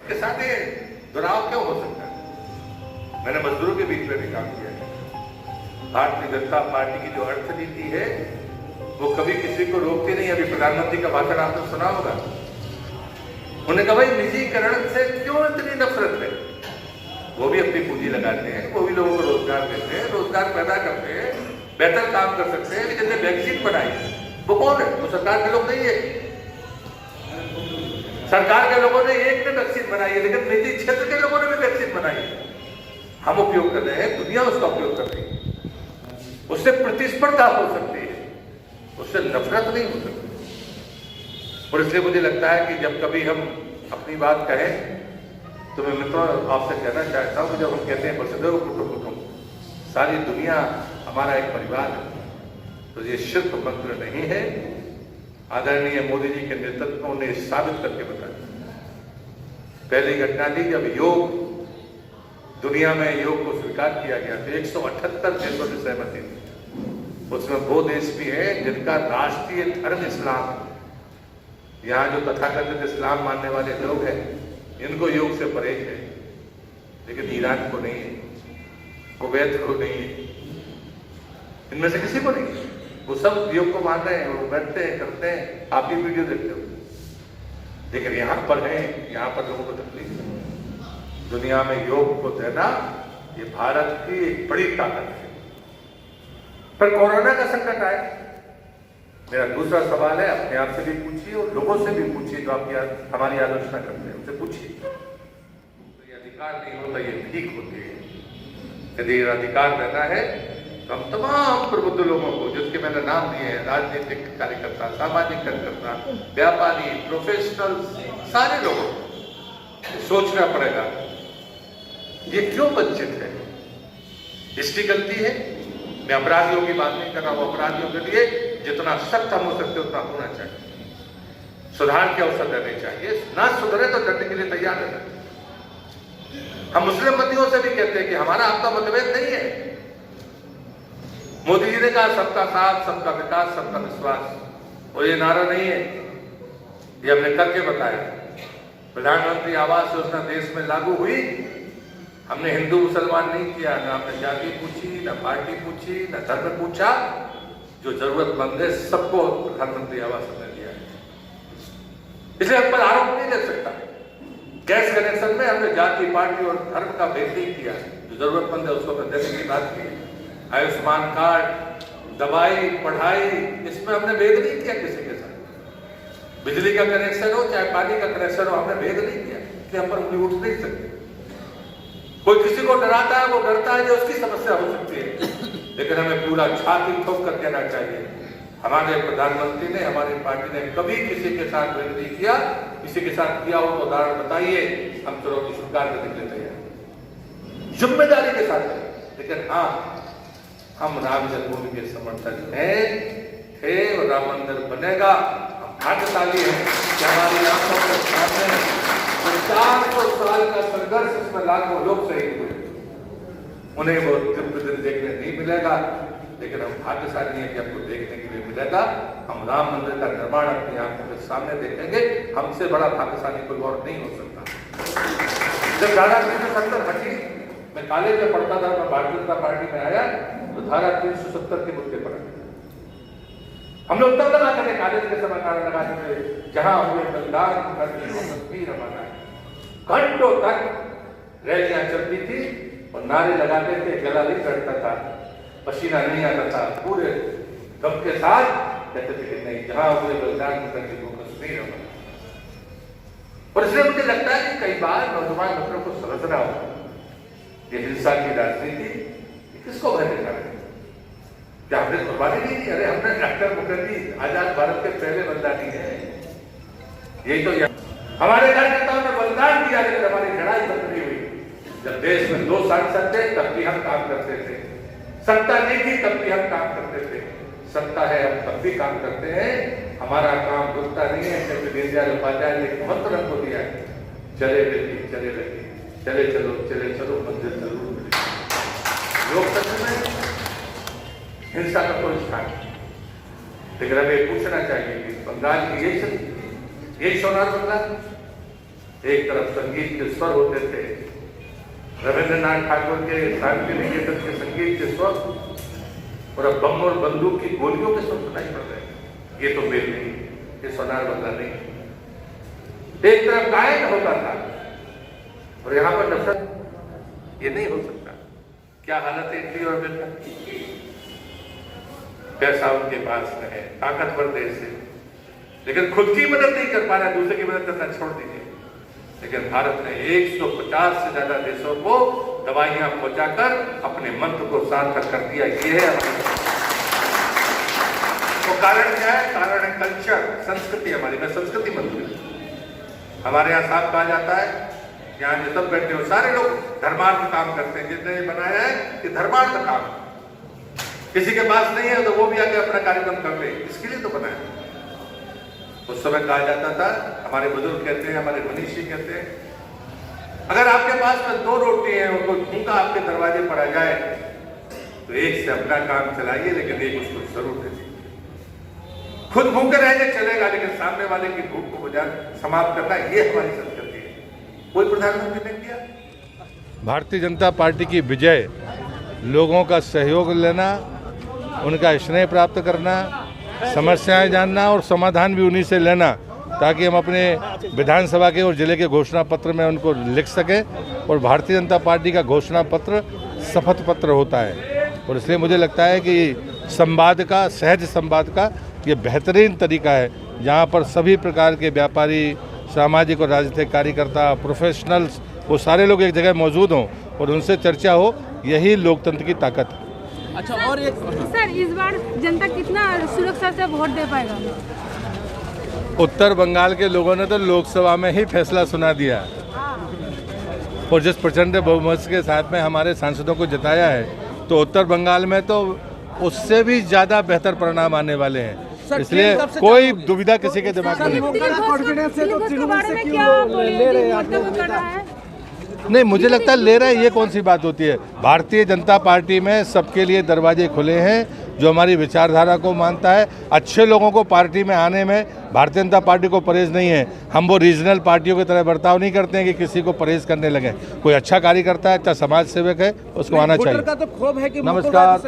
के साथ ये दुराव क्यों हो सकता है? मैंने मजदूरों के बीच में भी काम किया है। भारतीय जनता पार्टी की जो अर्थनीति है वो कभी किसी को रोकती नहीं। अभी प्रधानमंत्री का भाषण आपने सुना होगा, उन्होंने कहा भाई निजीकरण से क्यों इतनी नफरत है? वो भी अपनी पूंजी लगाते हैं, वो भी लोगों को रोजगार देते हैं, रोजगार पैदा करते हैं, बेहतर काम कर सकते हैं। जैसे वैक्सीन बनाई, वो कौन है? वो सरकार के लोग नहीं है। सरकार के लोगों ने एक ने वैक्सीन बनाई है, लेकिन निजी क्षेत्र के लोगों ने भी वैक्सीन बनाई है। हम उपयोग कर रहे हैं, दुनिया उसका उपयोग कर रही है। उससे प्रतिस्पर्धा हो सकती है, उससे नफरत नहीं हो सकती। और इसलिए मुझे लगता है कि जब कभी हम अपनी बात कहें तो मैं मित्रों आपसे कहना चाहता हूं कि जब हम कहते हैं वसुधैव कुटुंबकम, सारी दुनिया हमारा एक परिवार है, तो ये सिर्फ मंत्र नहीं है। आदरणीय मोदी जी के नेतृत्व ने साबित करके बताया। पहली घटना थी जब योग दुनिया में योग को स्वीकार किया गया तो 178 देशों में सहमति थी। उसमें वो देश भी है जिनका राष्ट्रीय धर्म इस्लाम है। यहाँ जो तथाकथित इस्लाम मानने वाले लोग हैं इनको योग से परहेज है, लेकिन ईरान को नहीं है, कुवैत को नहीं है, इनमें से किसी को नहीं है। वो सब योग को मान रहे हैं, वो बैठते हैं, करते हैं, आप भी वीडियो देखते हो। लेकिन यहाँ पर है, यहाँ पर लोगों को तकलीफ है। दुनिया में योग को देना ये भारत की एक बड़ी ताकत है। पर कोरोना का संकट आया। मेरा दूसरा सवाल है, अपने आप से भी पूछिए और लोगों से भी पूछिए जो आपकी हमारी आलोचना करते हैं, उनसे पूछिए। तो ये अधिकार नहीं होता, ये ठीक होती है। यदि ये अधिकार देना है तो हम तमाम प्रबुद्ध लोगों को, जिसके मैंने नाम दिए हैं, राजनीतिक कार्यकर्ता, सामाजिक कार्यकर्ता, व्यापारी, प्रोफेशनल, सारे लोगों को सोचना पड़ेगा ये क्यों वंचित है। इसकी गलती है। मैं अपराधियों की बात नहीं कर रहा हूं। अपराधियों के लिए जितना सख्त हम हो सकते उतना होना चाहिए। सुधार के अवसर देने चाहिए, ना सुधरे तो डरने के लिए तैयार रहना। हम मुस्लिम बंदियों से भी कहते हैं कि हमारा आपका मतभेद नहीं है। मोदी जी ने कहा सबका साथ, सबका विकास, सबका विश्वास, और ये नारा नहीं है, ये हमने करके बताया। प्रधानमंत्री आवास योजना देश में लागू हुई, हमने हिंदू मुसलमान नहीं किया, ना हमने जाति पूछी, ना पार्टी पूछी, ना धर्म पूछा। जो जरूरतमंद है सबको प्रधानमंत्री आवास हमने दिया है। इसलिए हम पर आरोप नहीं दे सकता। गैस कनेक्शन में हमने जाति, पार्टी और धर्म का भेद नहीं किया। जो जरूरतमंद है उसको हमने देने की बात की। आयुष्मान कार्ड, दवाई, पढ़ाई, इसमें हमने भेद नहीं किया किसी के साथ। बिजली का कनेक्शन हो चाहे पानी का कनेक्शन हो, हमने भेद नहीं किया। इसलिए हम पर उंगली उठ नहीं सकती। कोई किसी को डराता है, वो डरता है, जो उसकी समस्या हो सकती है। लेकिन हमें पूरा छाती ठोक कर कहना चाहिए, हमारे प्रधानमंत्री ने, हमारी पार्टी ने कभी किसी के साथ भेद नहीं किया। किसी के साथ किया हो तो उदाहरण बताइए, हम चुनौती स्वीकार करने के लिए तैयार, जिम्मेदारी के साथ है। लेकिन हाँ, हम राम जन्मभूमि के समर्थक हैं, थे और राम मंदिर बनेगा। हम भाग्यशाली हैं कि हमारी आंखों के सामने 400 साल का संघर्ष, इसमें लाखों लोग शहीद हुए, उन्हें वो दिव्य दिन देखने नहीं मिलेगा। लेकिन हम भाग्यशाली हैं कि हमको देखने के लिए मिलेगा। हम राम मंदिर का निर्माण अपनी आंखों के सामने देखेंगे। हमसे बड़ा भाग्यशाली कोई और नहीं हो सकता। जब धारा 370 हटी, मैं कॉलेज में पढ़ता था, मैं भारतीय जनता पार्टी में आया तो धारा 370 के मुद्दे पर हम लोग तब लगा करके कॉलेज के समय नारा लगाते थे, जहां हुए बलिदान तस्वीर हमारा। घंटों तक रैलियां चलती थी और नारे लगाते थे, गला नहीं कटता था, पसीना नहीं आता था, पूरे दम के साथ कहते थे कि नहीं, जहां हुए बलिदान करके वो कश्मीर हमारा। और इसलिए मुझे लगता है कि कई बार नौजवान मित्रों को समझना होगा, ये हिंसा की राजनीति किसको भयभीत कर रही है? क्या हमने कुर्बानी नहीं दी? अरे हमने डॉक्टर मुखर्जी आजाद भारत के पहले बलिदानी है। यही तो हमारे कार्यकर्ताओं ने बलिदान दिया, लेकिन हमारी लड़ाई बंद नहीं हुई। जब देश में 2 सांसद थे तब भी हम काम करते थे, सत्ता नहीं थी तब भी हम काम करते थे, सत्ता है हम तब भी काम करते हैं। हमारा काम रुकता नहीं है। जब दीनदयाल उपाध्याय ने एक मंत्र हमको दिया है, चले बेटी चले बेटी, चले चलो मंदिर जरूर मिलेगी। लोकतंत्र में हिंसा का कोई स्थान नहीं। लेकिन हमें पूछना चाहिए कि बंगाल की यही सोनार बंगाल, एक तरफ संगीत के स्वर होते थे, रविंद्रनाथ ठाकुर के शांति निकेतन के संगीत के स्वर, और अब बम और बंदूक की गोलियों के स्वर सुनाई पड़ रहे। ये तो मेल नहीं, ये सोनार बंगला नहीं। एक तरफ गायन होता था और यहाँ पर नफरत। ये नहीं हो सकता। क्या हालत है इटली और अमेरिका की? पैसा उनके पास है, ताकतवर देश है, लेकिन खुद की मदद नहीं कर पा रहा, दूसरे की मदद करना छोड़ दीजिए। लेकिन भारत ने 150 से ज्यादा देशों को दवाइयां पहुंचाकर अपने मंत्र को सार्थक कर दिया। ये है तो कारण क्या है? कारण है कल्चर, संस्कृति हमारी। मैं संस्कृति मंत्री, हमारे यहाँ साफ कहा जाता है, यहाँ जो सब बैठे हो सारे लोग धर्मार्थ काम करते हैं। जिसने बनाया है कि धर्मार्थ काम, किसी के पास नहीं है तो वो भी आके अपना कार्यक्रम कर ले, इसके लिए तो बनाया। उस समय कहा जाता था, हमारे बुजुर्ग कहते हैं, हमारे मनीषी कहते हैं, अगर आपके पास में 2 रोटी है और कोई भूखा आपके दरवाजे पर आ जाए तो एक से अपना काम चलाइए, लेकिन एक उसको जरूर दे दीजिए। खुद भूखे रहने चलेगा, लेकिन सामने वाले की भूख को बुझा समाप्त करना, ये हमारी संस्कृति है। कोई प्रधानमंत्री ने किया। भारतीय जनता पार्टी की विजय, लोगों का सहयोग लेना, उनका स्नेह प्राप्त करना, समस्याएं जानना और समाधान भी उन्हीं से लेना, ताकि हम अपने विधानसभा के और जिले के घोषणा पत्र में उनको लिख सकें। और भारतीय जनता पार्टी का घोषणा पत्र शपथ पत्र होता है, और इसलिए मुझे लगता है कि संवाद का, सहज संवाद का ये बेहतरीन तरीका है, जहाँ पर सभी प्रकार के व्यापारी, सामाजिक और राजनीतिक कार्यकर्ता, प्रोफेशनल्स, वो सारे लोग एक जगह मौजूद हों और उनसे चर्चा हो। यही लोकतंत्र की ताकत है। अच्छा, और एक सर, इस बार जनता कितना सुरक्षा से वोट दे पाएगा? उत्तर बंगाल के लोगों ने तो लोकसभा में ही फैसला सुना दिया, और जिस प्रचंड बहुमत के साथ में हमारे सांसदों को जिताया है, तो उत्तर बंगाल में तो उससे भी ज़्यादा बेहतर परिणाम आने वाले हैं। इसलिए कोई दुविधा किसी के दिमाग में नहीं। मुझे लगता है ले रहे हैं, ये कौन सी बात होती है? भारतीय जनता पार्टी में सबके लिए दरवाजे खुले हैं। जो हमारी विचारधारा को मानता है, अच्छे लोगों को पार्टी में आने में भारतीय जनता पार्टी को परहेज नहीं है। हम वो रीजनल पार्टियों की तरह बर्ताव नहीं करते हैं कि किसी को परहेज करने लगे। कोई अच्छा कार्य करता है, अच्छा समाज सेवक है, उसको आना चाहिए। नमस्कार।